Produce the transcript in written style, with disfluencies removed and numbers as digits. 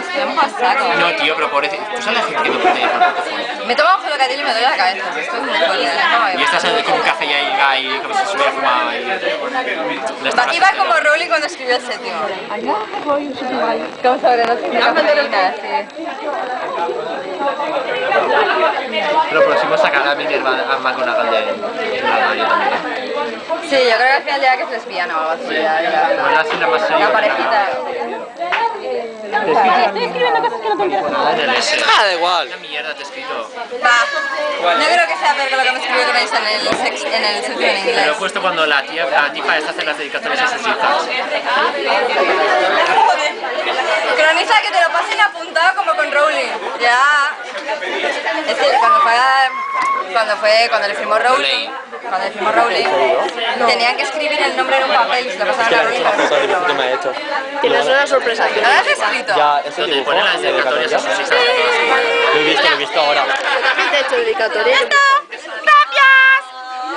estoy en pasaco. No, tío, pero por eso. ¿Tú sabes la gente que me pone por protocolo? Me tomo un gelocatil y me doy la cabeza. Esto es muy fuerte. Y estás con un café y ahí va y como si se hubiera fumado y... Iba como Rowling cuando escribió el séptimo. Como sobre los de cafeína, sí. Lo próximo es sacar a Minerva a McGonagall de la radio también, ¿eh? Sí, yo creo que al final ya que es lesbiana o algo así. Bueno, así la más seria. La parejita. Estoy escribiendo cosas que no te interesan. Ah, da igual. Una mierda te he escrito. Va. No creo que sea peor que lo que me escribió Grace en el séptimo en Me lo he inglés. puesto cuando la tipa esta hace las dedicatorias a sus hijas. Cronista, que te lo pasen apuntado como con Rowling. Ya. Es que cuando le firmó Rowling, tenían que escribir el nombre en un papel y se lo pasaban a Rowling. ¿Qué me ha hecho? Tienes una sorpresa. ¿No lo has escrito? Ya, ese Donde dibujo pone las de dedicatorias a sus hijas. Lo he visto ahora. Yo también te he hecho dedicatoria. ¡Ya está!